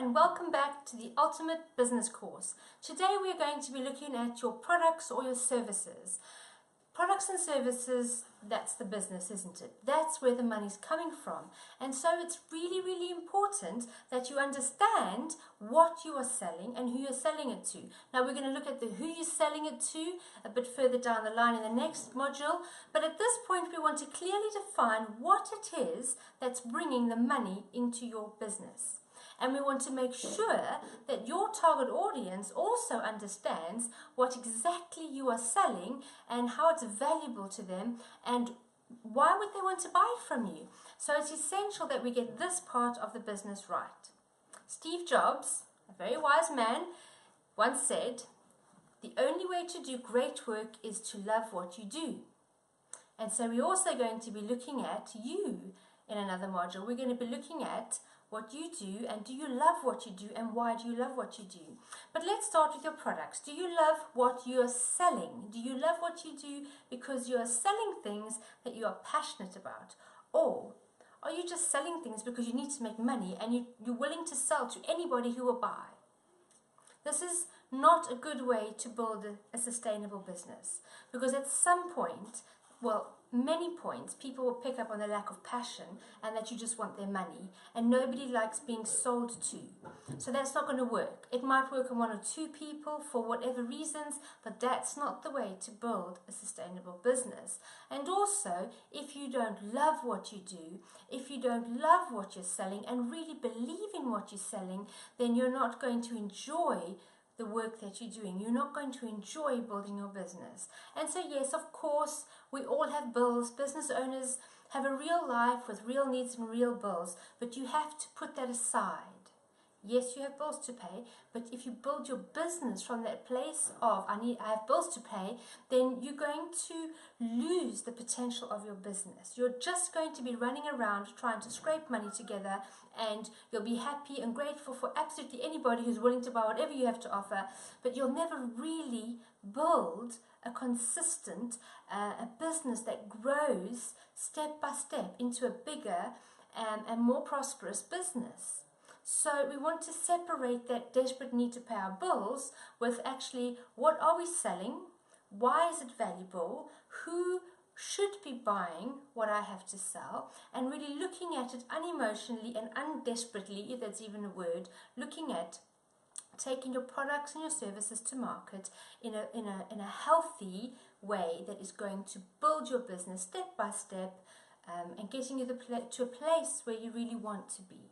and welcome back to the Ultimate Business Course. Today we're going to be looking at your products or your services. Products and services, that's the business, isn't it? That's where the money's coming from. And so it's really important that you understand what you are selling and who you're selling it to. Now we're going to look at the who you're selling it to a bit further down the line in the next module. But at this point we want to clearly define what it is that's bringing the money into your business. And we want to make sure that your target audience also understands what exactly you are selling and how it's valuable to them and why would they want to buy from you. So it's essential that we get this part of the business right. Steve Jobs, a very wise man, once said, "The only way to do great work is to love what you do." And so we're also going to be looking at you in another module. We're going to be looking at what you do, and do you love what you do, and why do you love what you do? But let's start with your products. Do you love what you're selling? Do you love what you do because you are selling things that you are passionate about? Or are you just selling things because you need to make money and you're willing to sell to anybody who will buy? This is not a good way to build a sustainable business, because at some point, well, many points, people will pick up on the lack of passion and that you just want their money, and nobody likes being sold to. So that's not going to work. It might work on one or two people for whatever reasons, but that's not the way to build a sustainable business. And also, if you don't love what you do, if you don't love what you're selling and really believe in what you're selling, then you're not going to enjoy the work that you're doing. You're not going to enjoy building your business. And so yes, of course, we all have bills. Business owners have a real life with real needs and real bills, but you have to put that aside. Yes, you have bills to pay, but if you build your business from that place of I have bills to pay, then you're going to lose the potential of your business. You're just going to be running around trying to scrape money together, and you'll be happy and grateful for absolutely anybody who's willing to buy whatever you have to offer, but you'll never really build a consistent a business that grows step by step into a bigger and more prosperous business. So we want to separate that desperate need to pay our bills with actually what are we selling, why is it valuable, who should be buying what I have to sell, and really looking at it unemotionally and undesperately, if that's even a word, looking at taking your products and your services to market in a healthy way that is going to build your business step by step and getting you to a place where you really want to be.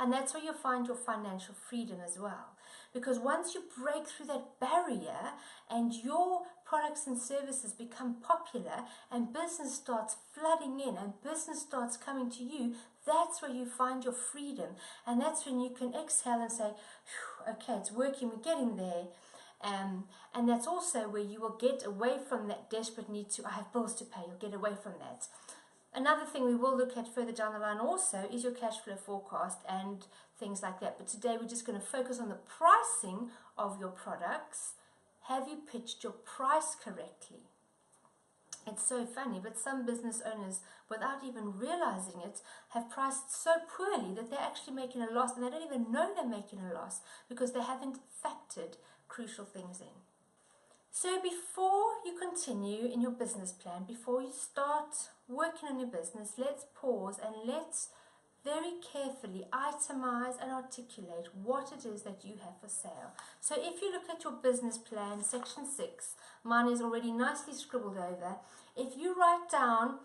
And that's where you'll find your financial freedom as well. Because once you break through that barrier and your products and services become popular and business starts flooding in and business starts coming to you, that's where you find your freedom. And that's when you can exhale and say, okay, it's working, we're getting there. And that's also where you will get away from that desperate need to, I have bills to pay, you'll get away from that. Another thing we will look at further down the line also is your cash flow forecast and things like that. But today we're just going to focus on the pricing of your products. Have you pitched your price correctly? It's so funny, but some business owners, without even realizing it, have priced so poorly that they're actually making a loss, and they don't even know they're making a loss because they haven't factored crucial things in. So before you continue in your business plan, before you start working on your business, let's pause and let's very carefully itemize and articulate what it is that you have for sale. So if you look at your business plan, section 6, mine is already nicely scribbled over. If you write down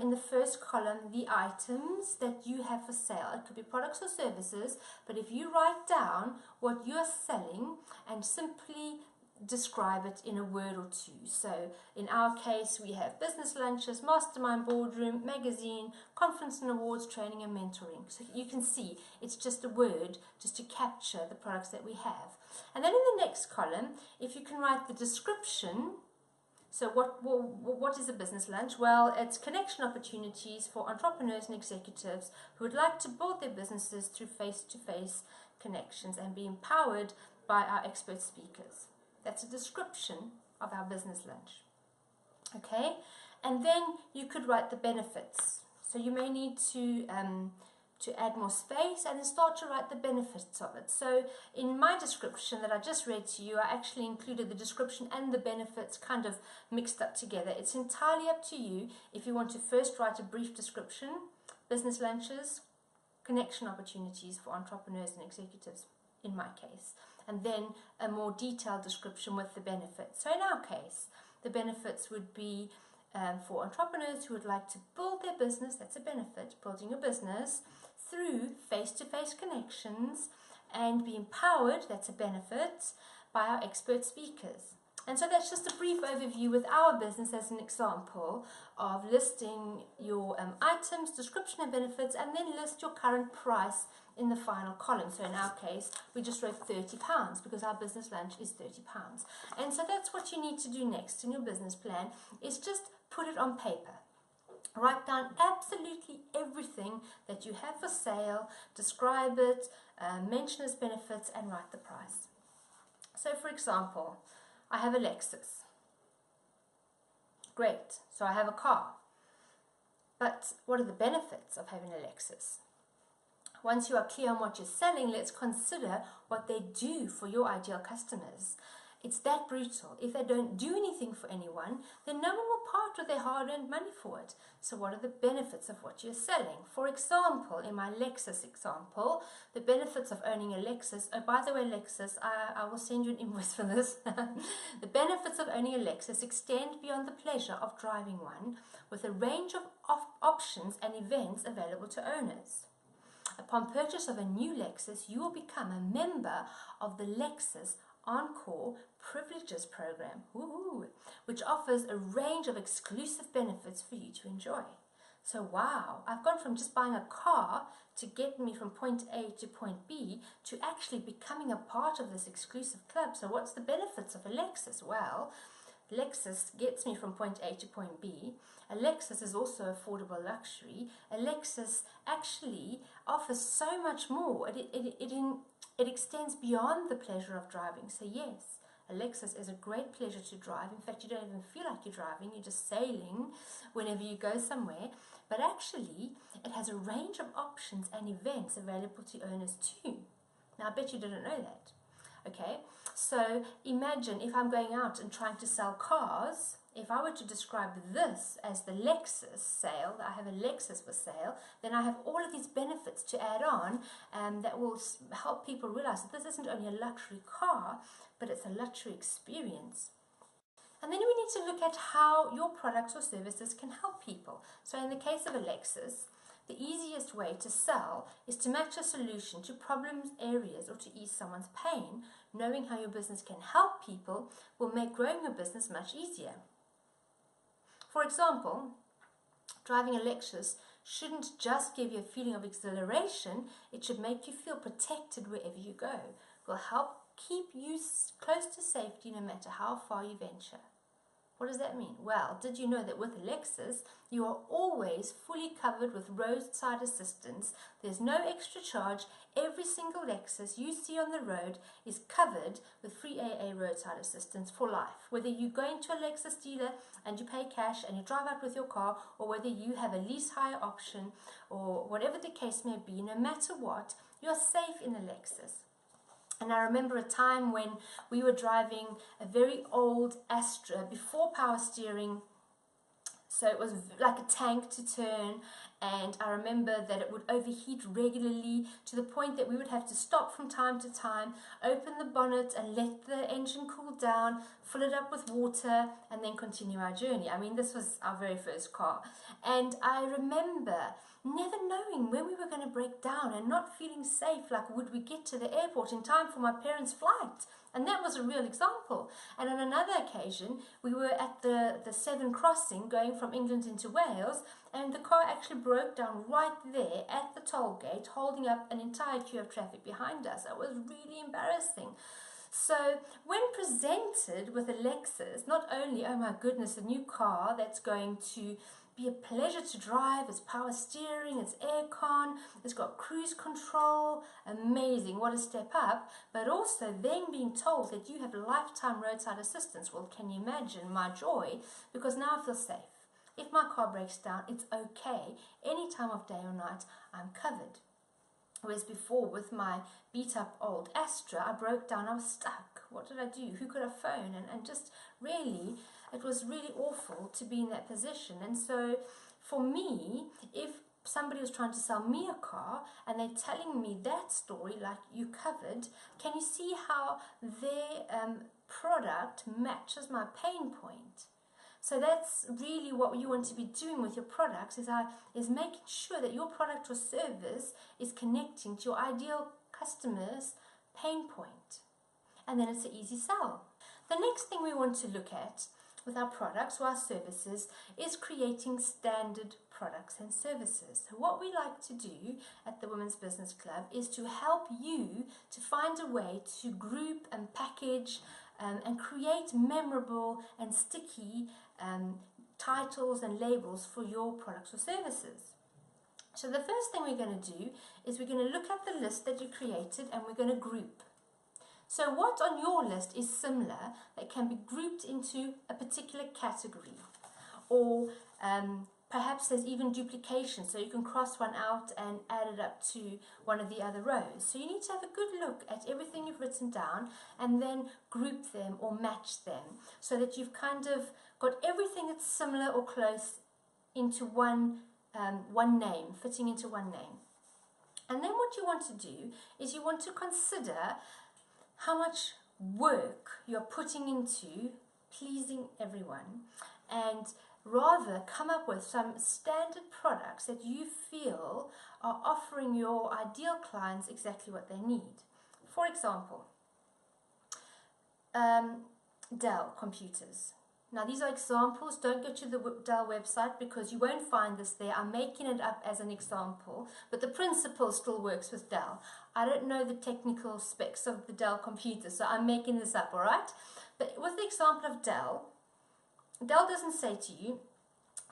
in the first column the items that you have for sale, it could be products or services, but if you write down what you're selling and simply describe it in a word or two. So in our case, we have business lunches, mastermind boardroom, magazine, conference and awards, training and mentoring. So you can see it's just a word just to capture the products that we have. And then in the next column, if you can write the description. So what is a business lunch? Well, it's connection opportunities for entrepreneurs and executives who would like to build their businesses through face-to-face connections and be empowered by our expert speakers. That's a description of our business lunch. Okay, and then you could write the benefits. So you may need to to add more space and then start to write the benefits of it. So in my description that I just read to you, I actually included the description and the benefits kind of mixed up together. It's entirely up to you if you want to first write a brief description, business lunches, connection opportunities for entrepreneurs and executives in my case, and then a more detailed description with the benefits. So in our case, the benefits would be for entrepreneurs who would like to build their business, that's a benefit, building a business, through face-to-face connections and be empowered, that's a benefit, by our expert speakers. And so that's just a brief overview with our business as an example of listing your items, description and benefits, and then list your current price in the final column. So in our case, we just wrote £30 because our business lunch is £30. And so that's what you need to do next in your business plan, is just put it on paper. Write down absolutely everything that you have for sale, describe it, mention its benefits, and write the price. So for example, I have a Lexus. Great, so I have a car. But what are the benefits of having a Lexus? Once you are clear on what you're selling, let's consider what they do for your ideal customers. It's that brutal. If they don't do anything for anyone, then no one will part with their hard-earned money for it. So what are the benefits of what you're selling? For example, in my Lexus example, the benefits of owning a Lexus, oh, by the way, Lexus, I will send you an invoice for this. The benefits of owning a Lexus extend beyond the pleasure of driving one, with a range of options and events available to owners. Upon purchase of a new Lexus, you will become a member of the Lexus Encore Privileges program, which offers a range of exclusive benefits for you to enjoy. So wow, I've gone from just buying a car to get me from point A to point B to actually becoming a part of this exclusive club. So what's the benefits of a Lexus? Well, Lexus gets me from point A to point B. A Lexus is also affordable luxury. A Lexus actually offers so much more. It extends beyond the pleasure of driving. So yes, a Lexus is a great pleasure to drive. In fact, you don't even feel like you're driving. You're just sailing whenever you go somewhere. But actually, it has a range of options and events available to owners too. Now, I bet you didn't know that. Okay, so imagine if I'm going out and trying to sell cars. If I were to describe this as the Lexus sale, I have a Lexus for sale, then I have all of these benefits to add on that will help people realize that this isn't only a luxury car, but it's a luxury experience. And then we need to look at how your products or services can help people. So in the case of a Lexus, the easiest way to sell is to match a solution to problems, areas, or to ease someone's pain. Knowing how your business can help people will make growing your business much easier. For example, driving a Lexus shouldn't just give you a feeling of exhilaration, it should make you feel protected wherever you go. It will help keep you close to safety no matter how far you venture. What does that mean? Well, did you know that with a Lexus, you are always fully covered with roadside assistance? There's no extra charge. Every single Lexus you see on the road is covered with free AA roadside assistance for life. Whether you go into a Lexus dealer and you pay cash and you drive out with your car, or whether you have a lease hire option, or whatever the case may be, no matter what, you're safe in a Lexus. And I remember a time when we were driving a very old Astra before power steering. So it was like a tank to turn, and I remember that it would overheat regularly to the point that we would have to stop from time to time, open the bonnet and let the engine cool down, fill it up with water, and then continue our journey. I mean, this was our very first car. And I remember never knowing when we were going to break down and not feeling safe, like would we get to the airport in time for my parents' flight? And that was a real example. And on another occasion, we were at the Severn Crossing going from England into Wales, and the car actually broke down right there at the toll gate, holding up an entire queue of traffic behind us. It was really embarrassing. So when presented with a Lexus, not only, oh my goodness, a new car that's going to be a pleasure to drive, it's power steering, it's aircon, it's got cruise control, amazing, what a step up, but also then being told that you have lifetime roadside assistance. Well, can you imagine my joy? Because now I feel safe. If my car breaks down, it's okay. Any time of day or night, I'm covered. Whereas before, with my beat up old Astra, I broke down, I was stuck. What did I do? Who could I phone? And just really, it was really awful to be in that position. And so for me, if somebody was trying to sell me a car and they're telling me that story like you covered, can you see how their product matches my pain point? So that's really what you want to be doing with your products, is making sure that your product or service is connecting to your ideal customer's pain point. And then it's an easy sell. The next thing we want to look at with our products or our services is creating standard products and services. So what we like to do at the Women's Business Club is to help you to find a way to group and package and create memorable and sticky titles and labels for your products or services. So the first thing we're going to do is we're going to look at the list that you created and we're going to group. So what on your list is similar that can be grouped into a particular category, or perhaps there's even duplication, so you can cross one out and add it up to one of the other rows. So you need to have a good look at everything you've written down and then group them or match them so that you've kind of got everything that's similar or close into one name, fitting into one name. And then what you want to do is you want to consider how much work you're putting into pleasing everyone, and rather come up with some standard products that you feel are offering your ideal clients exactly what they need. For example, Dell computers. Now these are examples. Don't go to the Dell website because you won't find this there. I'm making it up as an example, but the principle still works with Dell. I don't know the technical specs of the Dell computer, so I'm making this up, all right? But with the example of Dell, Dell doesn't say to you,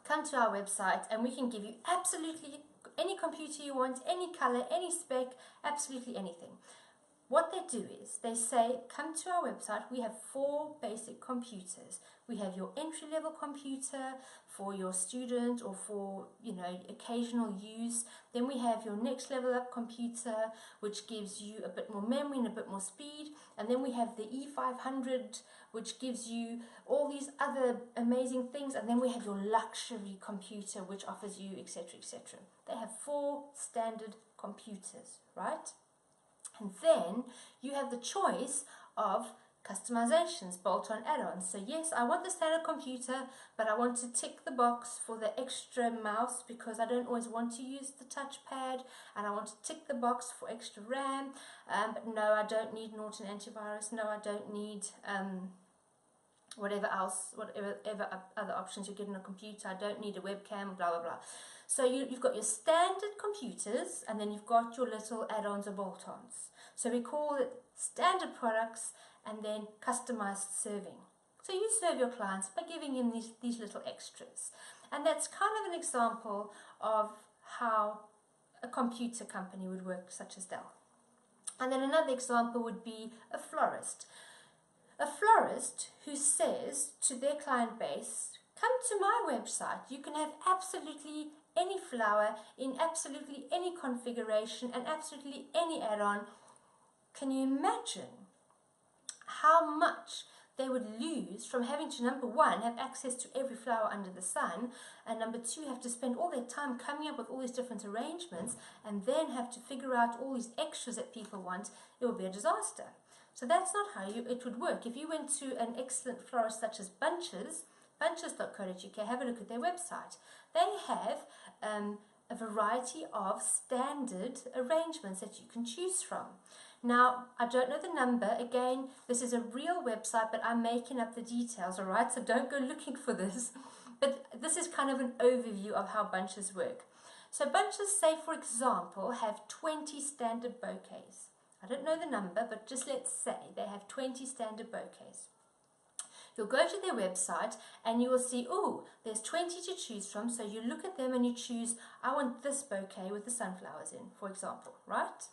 come to our website and we can give you absolutely any computer you want, any color, any spec, absolutely anything. What they do is they say, come to our website, we have 4 basic computers. We have your entry-level computer for your student or for, occasional use. Then we have your next level up computer, which gives you a bit more memory and a bit more speed. And then we have the E500, which gives you all these other amazing things. And then we have your luxury computer, which offers you, etc., etc. They have 4 standard computers, right? And then you have the choice of customizations, bolt-on add-ons. So yes, I want the standard computer, but I want to tick the box for the extra mouse because I don't always want to use the touchpad, and I want to tick the box for extra RAM. But no, I don't need Norton antivirus. No, I don't need whatever other options you get on a computer. I don't need a webcam, blah, blah, blah. So you've got your standard computers, and then you've got your little add-ons or bolt-ons. So we call it standard products and then customized serving. So you serve your clients by giving them these little extras. And that's kind of an example of how a computer company would work, such as Dell. And then another example would be a florist. A florist who says to their client base, come to my website, you can have absolutely any flower in absolutely any configuration and absolutely any add-on. Can you imagine how much they would lose from having to, number one, have access to every flower under the sun, and number two, have to spend all their time coming up with all these different arrangements and then have to figure out all these extras that people want? It would be a disaster. So that's not how it would work. If you went to an excellent florist such as Bunches, bunches.co.uk, have a look at their website. They have a variety of standard arrangements that you can choose from. Now, I don't know the number. Again, this is a real website, but I'm making up the details, all right? So don't go looking for this. But this is kind of an overview of how Bunches work. So Bunches, say, for example, have 20 standard bouquets. I don't know the number, but just let's say they have 20 standard bouquets. You'll go to their website and you will see, oh, there's 20 to choose from. So you look at them and you choose, I want this bouquet with the sunflowers in, for example, right?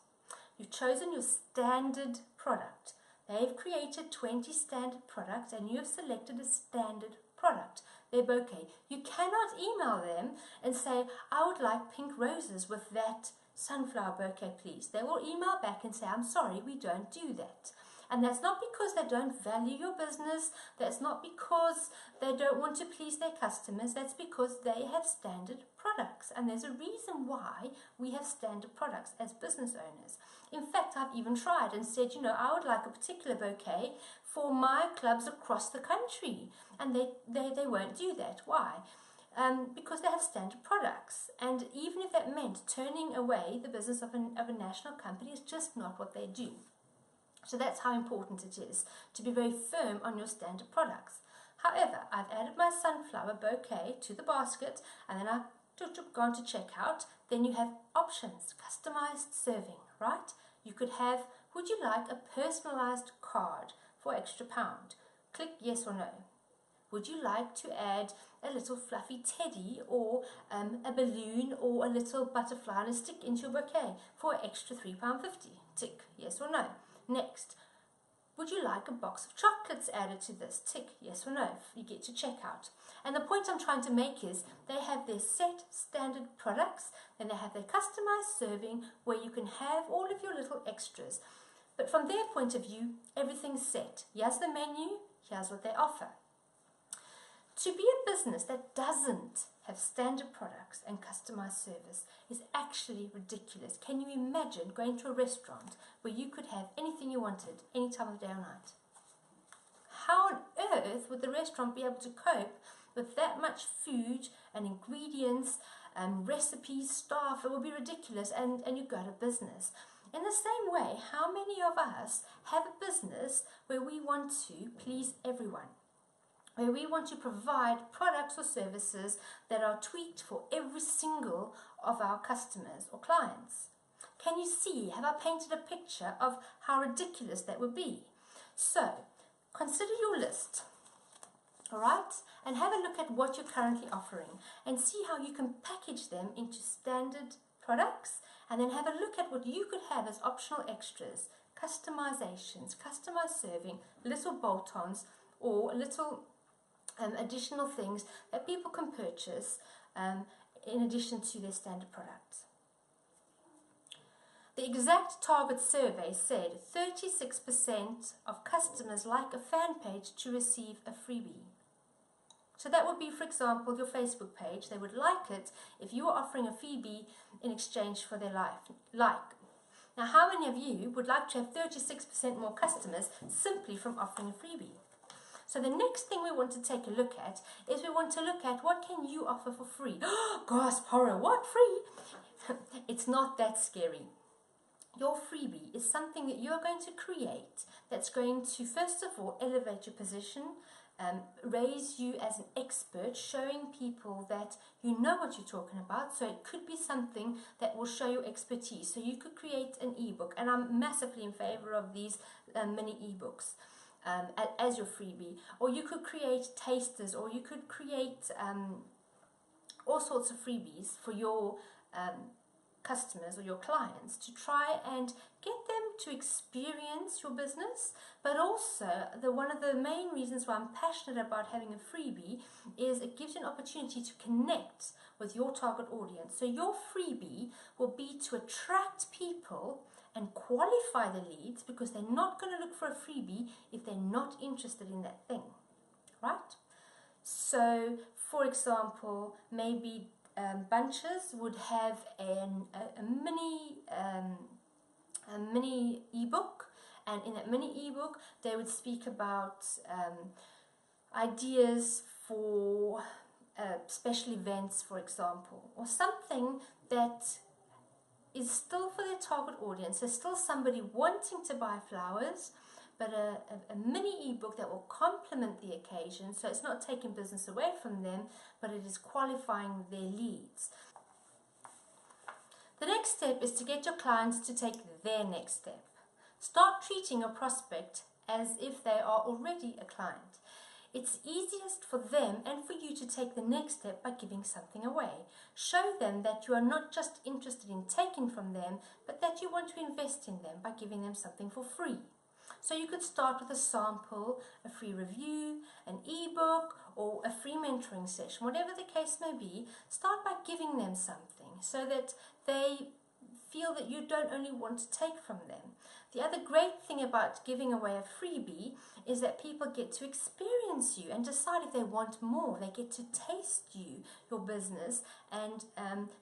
You've chosen your standard product. They've created 20 standard products and you have selected a standard product, their bouquet. You cannot email them and say, I would like pink roses with that sunflower bouquet, please. They will email back and say, I'm sorry, we don't do that. And that's not because they don't value your business. That's not because they don't want to please their customers. That's because they have standard products. And there's a reason why we have standard products as business owners. In fact, I've even tried and said, I would like a particular bouquet for my clubs across the country. And they won't do that. Why? Because they have standard products. And even if that meant turning away the business of a national company, it's just not what they do. So that's how important it is to be very firm on your standard products. However, I've added my sunflower bouquet to the basket, and then I've gone to checkout. Then you have options, customized serving, right? You could have, would you like a personalized card for extra £1? Click yes or no. Would you like to add a little fluffy teddy or a balloon or a little butterfly and a stick into your bouquet for extra £3.50? Tick yes or no. Next, would you like a box of chocolates added to this? Tick yes or no. You get to checkout. And the point I'm trying to make is they have their set standard products, then they have their customized serving where you can have all of your little extras. But from their point of view, everything's set. Here's the menu, here's what they offer. To be a business that doesn't have standard products and customized service is actually ridiculous. Can you imagine going to a restaurant where you could have anything you wanted any time of day or night? How on earth would the restaurant be able to cope with that much food and ingredients and recipes, staff? It would be ridiculous, and you go to business. In the same way, how many of us have a business where we want to please everyone? Where we want to provide products or services that are tweaked for every single of our customers or clients. Can you see, have I painted a picture of how ridiculous that would be? So, consider your list, all right? And have a look at what you're currently offering and see how you can package them into standard products, and then have a look at what you could have as optional extras, customizations, customized serving, little bolt-ons, or little additional things that people can purchase in addition to their standard products. The Exact Target survey said 36% of customers like a fan page to receive a freebie. So that would be, for example, your Facebook page. They would like it if you were offering a freebie in exchange for their like. Now, how many of you would like to have 36% more customers simply from offering a freebie? So the next thing we want to take a look at is we want to look at what can you offer for free. Gasp, horror, what, free? It's not that scary. Your freebie is something that you're going to create that's going to, first of all, elevate your position, raise you as an expert, showing people that you know what you're talking about. So it could be something that will show your expertise. So you could create an ebook, and I'm massively in favor of these mini ebooks. As your freebie, or you could create tasters, or you could create all sorts of freebies for your customers or your clients to try and get them to experience your business. But also, one of the main reasons why I'm passionate about having a freebie is it gives you an opportunity to connect with your target audience. So your freebie will be to attract people and qualify the leads, because they're not going to look for a freebie if they're not interested in that thing, right? So, for example, maybe Bunches would have a mini ebook, and in that mini ebook they would speak about ideas for special events, for example, or something that is still for their target audience. There's still somebody wanting to buy flowers, but a mini ebook that will complement the occasion, so it's not taking business away from them, but it is qualifying their leads. The next step is to get your clients to take their next step. Start treating a prospect as if they are already a client. It's easiest for them and for you to take the next step by giving something away. Show them that you are not just interested in taking from them, but that you want to invest in them by giving them something for free. So you could start with a sample, a free review, an ebook, or a free mentoring session. Whatever the case may be, start by giving them something so that they feel that you don't only want to take from them. The other great thing about giving away a freebie is that people get to experience you and decide if they want more. They get to taste you, your business, and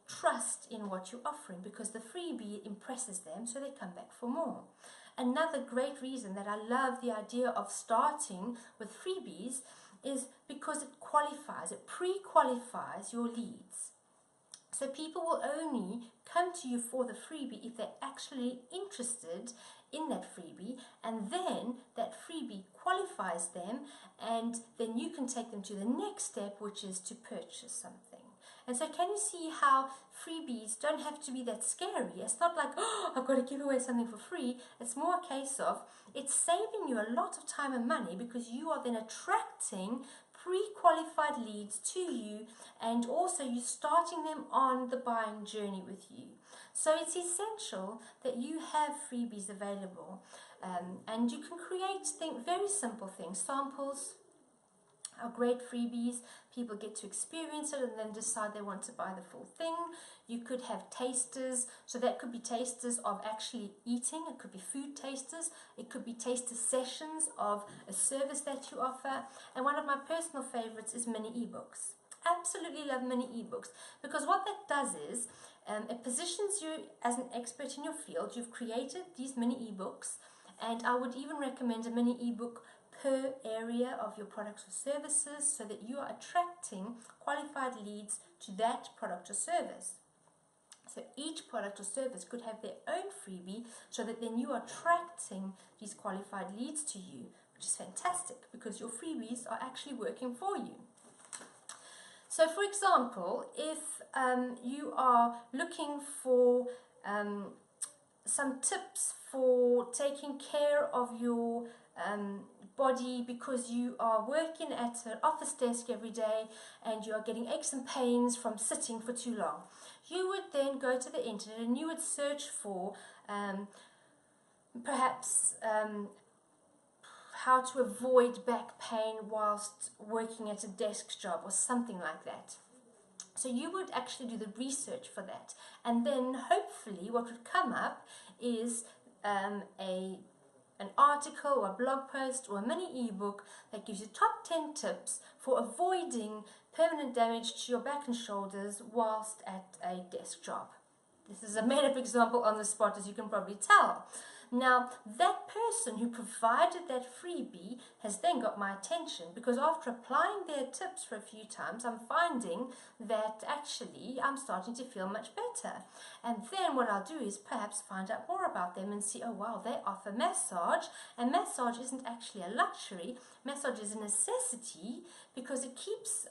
trust in what you're offering, because the freebie impresses them, so they come back for more. Another great reason that I love the idea of starting with freebies is because it qualifies, it pre-qualifies your leads. So people will only come to you for the freebie if they're actually interested in that freebie, and then that freebie qualifies them, and then you can take them to the next step, which is to purchase something. And so can you see how freebies don't have to be that scary? It's not like, oh, I've got to give away something for free. It's more a case of it's saving you a lot of time and money, because you are then attracting pre-qualified leads to you, and also you're starting them on the buying journey with you. So it's essential that you have freebies available, and you can create very simple things. Samples are great freebies. People get to experience it and then decide they want to buy the full thing. You could have tasters, so that could be tasters of actually eating, it could be food tasters, it could be taster sessions of a service that you offer. And one of my personal favorites is mini ebooks. Absolutely love mini ebooks, because what that does is it positions you as an expert in your field. You've created these mini ebooks, and I would even recommend a mini ebook per area of your products or services, so that you are attracting qualified leads to that product or service. So each product or service could have their own freebie, so that then you are attracting these qualified leads to you, which is fantastic, because your freebies are actually working for you. So for example, if you are looking for some tips for taking care of your body, because you are working at an office desk every day and you are getting aches and pains from sitting for too long, you would then go to the internet and you would search for perhaps how to avoid back pain whilst working at a desk job or something like that. So you would actually do the research for that, and then hopefully what would come up is an article or a blog post or a mini ebook that gives you top 10 tips for avoiding permanent damage to your back and shoulders whilst at a desk job. This is a made-up example on the spot, as you can probably tell. Now, that person who provided that freebie has then got my attention, because after applying their tips for a few times, I'm finding that actually I'm starting to feel much better. And then what I'll do is perhaps find out more about them and see, oh wow, they offer massage, and massage isn't actually a luxury. Massage is a necessity, because it keeps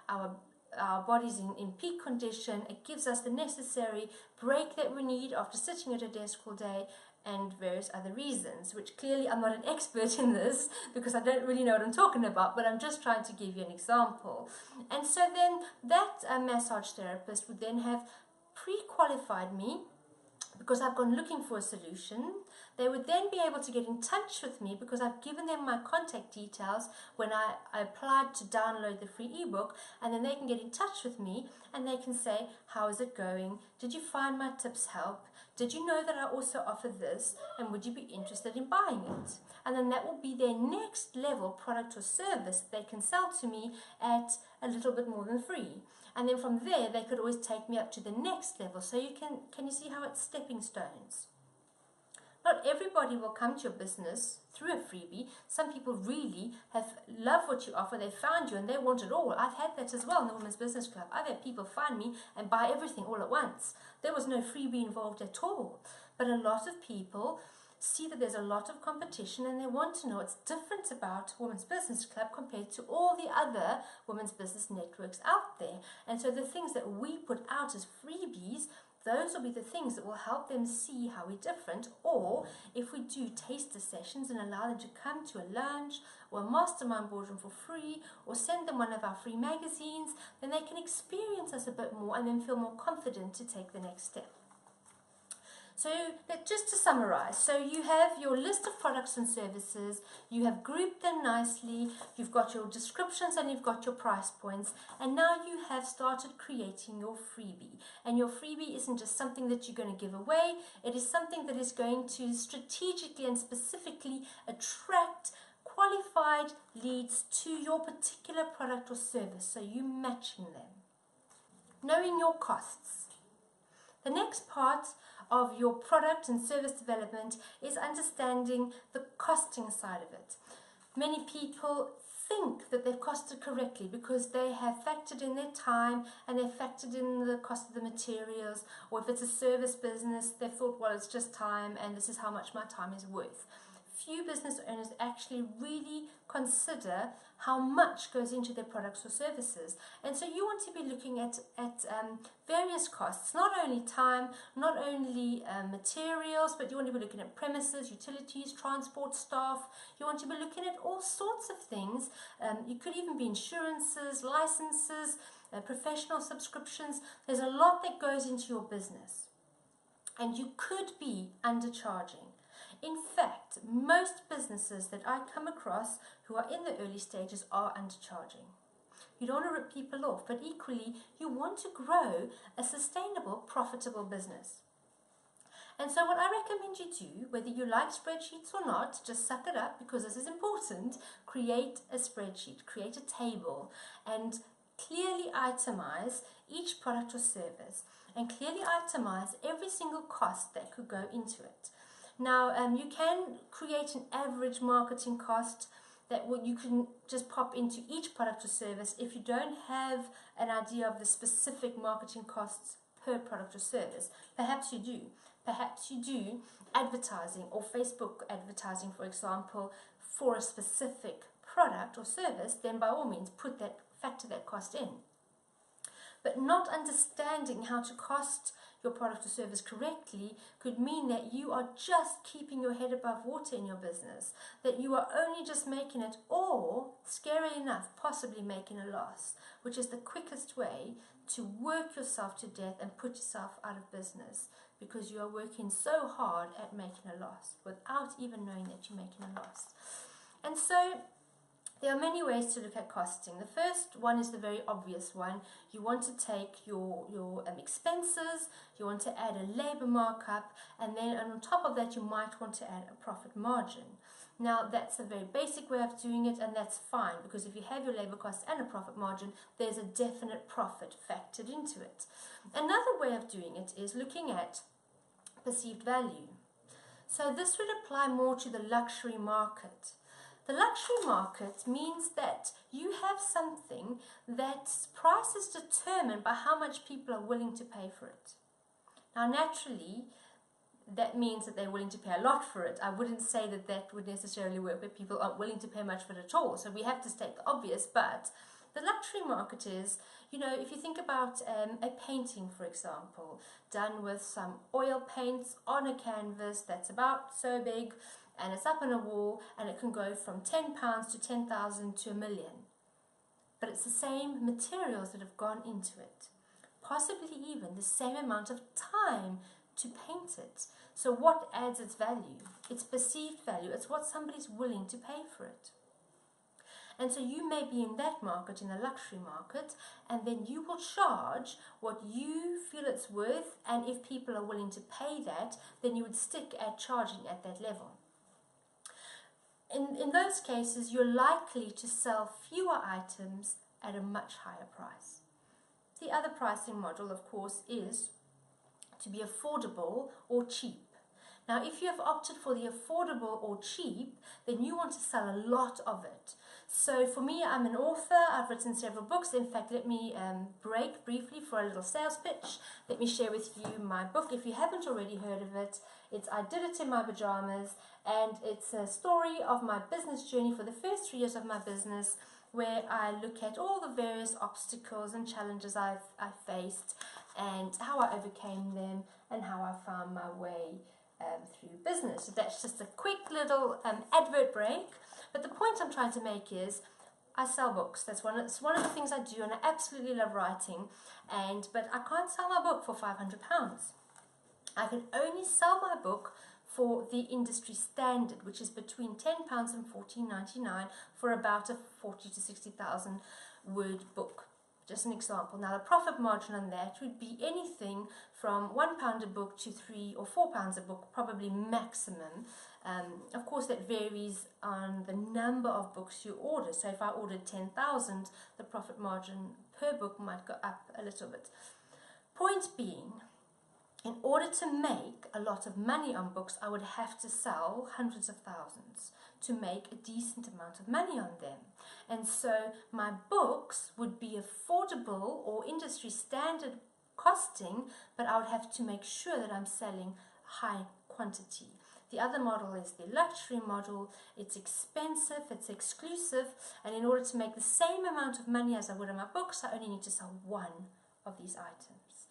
our bodies in peak condition. It gives us the necessary break that we need after sitting at a desk all day, and various other reasons, which clearly I'm not an expert in this, because I don't really know what I'm talking about, but I'm just trying to give you an example. And so then that massage therapist would then have pre-qualified me, because I've gone looking for a solution. They would then be able to get in touch with me, because I've given them my contact details when I applied to download the free ebook, and then they can get in touch with me and they can say, how is it going? Did you find my tips help? Did you know that I also offer this, and would you be interested in buying it? And then that will be their next level product or service they can sell to me at a little bit more than free. And then from there, they could always take me up to the next level. So you can you see how it's stepping stones? Not everybody will come to your business through a freebie. Some people really love what you offer. They found you and they want it all. I've had that as well in the Women's Business Club. I've had people find me and buy everything all at once. There was no freebie involved at all. But a lot of people see that there's a lot of competition, and they want to know what's different about Women's Business Club compared to all the other women's business networks out there. And so the things that we put out as freebies, those will be the things that will help them see how we're different. Or if we do taster sessions and allow them to come to a lunch or a mastermind boardroom for free, or send them one of our free magazines, then they can experience us a bit more and then feel more confident to take the next step. So just to summarize, so you have your list of products and services, you have grouped them nicely, you've got your descriptions and you've got your price points, and now you have started creating your freebie. And your freebie isn't just something that you're going to give away, it is something that is going to strategically and specifically attract qualified leads to your particular product or service, so you're matching them. Knowing your costs. The next part of your product and service development is understanding the costing side of it. Many people think that they've costed correctly because they have factored in their time and they've factored in the cost of the materials, or if it's a service business, they've thought, well, it's just time and this is how much my time is worth. Few business owners actually really consider how much goes into their products or services, and so you want to be looking at various costs, not only time, not only materials, but you want to be looking at premises, utilities, transport, staff. You want to be looking at all sorts of things. You could even be insurances, licenses, professional subscriptions. There's a lot that goes into your business, and you could be undercharging. In fact, most businesses that I come across who are in the early stages are undercharging. You don't want to rip people off, but equally, you want to grow a sustainable, profitable business. And so what I recommend you do, whether you like spreadsheets or not, just suck it up because this is important. Create a spreadsheet, create a table, and clearly itemize each product or service, and clearly itemize every single cost that could go into it. Now, you can create an average marketing cost that you can just pop into each product or service if you don't have an idea of the specific marketing costs per product or service. Perhaps you do. Perhaps you do advertising or Facebook advertising, for example, for a specific product or service, then by all means factor that cost in. But not understanding how to cost your product or service correctly could mean that you are just keeping your head above water in your business, that you are only just making it, or, scary enough, possibly making a loss, which is the quickest way to work yourself to death and put yourself out of business, because you are working so hard at making a loss without even knowing that you're making a loss. And so there are many ways to look at costing. The first one is the very obvious one. You want to take your expenses, you want to add a labor markup, and then on top of that you might want to add a profit margin. Now that's a very basic way of doing it, and that's fine, because if you have your labor costs and a profit margin, there's a definite profit factored into it. Another way of doing it is looking at perceived value. So this would apply more to the luxury market. The luxury market means that you have something that's price is determined by how much people are willing to pay for it. Now naturally, that means that they're willing to pay a lot for it. I wouldn't say that that would necessarily work where people aren't willing to pay much for it at all. So we have to state the obvious, but the luxury market is, if you think about a painting, for example, done with some oil paints on a canvas that's about so big, and it's up on a wall, and it can go from £10 to 10,000 to £1 million. But it's the same materials that have gone into it. Possibly even the same amount of time to paint it. So what adds its value? It's perceived value. It's what somebody's willing to pay for it. And so you may be in that market, in the luxury market, and then you will charge what you feel it's worth, and if people are willing to pay that, then you would stick at charging at that level. In those cases, you're likely to sell fewer items at a much higher price. The other pricing model, of course, is to be affordable or cheap. Now, if you have opted for the affordable or cheap, then you want to sell a lot of it. So for me, I'm an author. I've written several books. In fact, let me break briefly for a little sales pitch. Let me share with you my book. If you haven't already heard of it, it's I Did It in My Pajamas, and it's a story of my business journey for the first 3 years of my business, where I look at all the various obstacles and challenges I've faced, and how I overcame them, and how I found my way through business. So that's just a quick little advert break. But the point I'm trying to make is, I sell books. It's one of the things I do, and I absolutely love writing. But I can't sell my book for £500. I can only sell my book for the industry standard, which is between £10 and £14.99 for about a 40 to 60,000 word book. Just an example. Now, the profit margin on that would be anything from £1 a book to £3 or £4 a book, probably maximum. Of course, that varies on the number of books you order. So if I ordered 10,000, the profit margin per book might go up a little bit. Point being, in order to make a lot of money on books, I would have to sell hundreds of thousands to make a decent amount of money on them. And so my books would be affordable or industry standard costing, but I would have to make sure that I'm selling high quantity. The other model is the luxury model. It's expensive, it's exclusive, and in order to make the same amount of money as I would on my books, I only need to sell one of these items.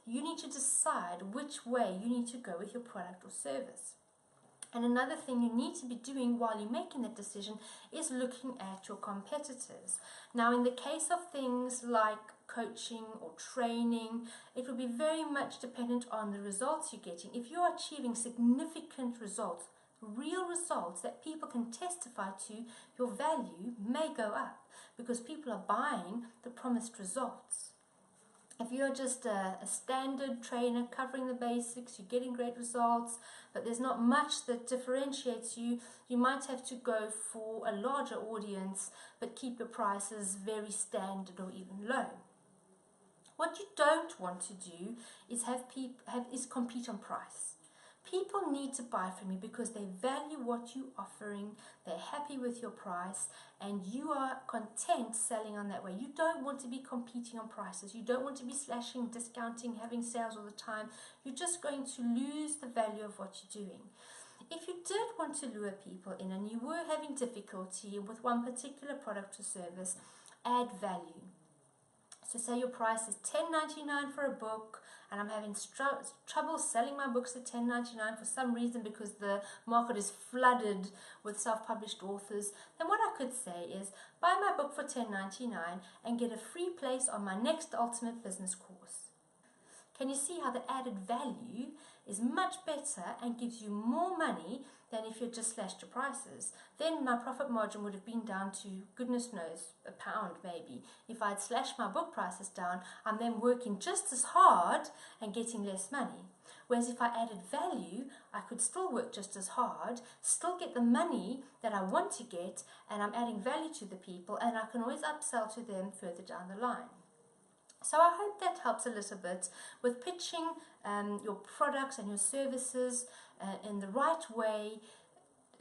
You need to decide which way you need to go with your product or service. And another thing you need to be doing while you're making that decision is looking at your competitors. Now, in the case of things like coaching or training, it will be very much dependent on the results you're getting. If you're achieving significant results, real results that people can testify to, your value may go up because people are buying the promised results. If you're just a standard trainer covering the basics, you're getting great results, but there's not much that differentiates you, you might have to go for a larger audience, but keep your prices very standard or even low. What you don't want to do is is compete on price. People need to buy from you because they value what you're offering, they're happy with your price, and you are content selling on that way. You don't want to be competing on prices. You don't want to be slashing, discounting, having sales all the time. You're just going to lose the value of what you're doing. If you did want to lure people in and you were having difficulty with one particular product or service, add value. So say your price is $10.99 for a book, and I'm having trouble selling my books at $10.99 for some reason because the market is flooded with self-published authors. Then what I could say is buy my book for $10.99 and get a free place on my next Ultimate Business course. Can you see how the added value is much better and gives you more money than if you just slashed your prices? Then my profit margin would have been down to, goodness knows, £1 maybe. If I'd slashed my book prices down, I'm then working just as hard and getting less money. Whereas if I added value, I could still work just as hard, still get the money that I want to get, and I'm adding value to the people, and I can always upsell to them further down the line. So I hope that helps a little bit with pitching your products and your services in the right way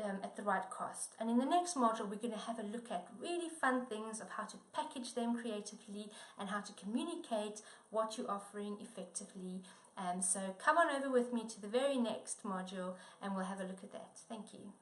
at the right cost. And in the next module, we're going to have a look at really fun things of how to package them creatively and how to communicate what you're offering effectively. So come on over with me to the very next module and we'll have a look at that. Thank you.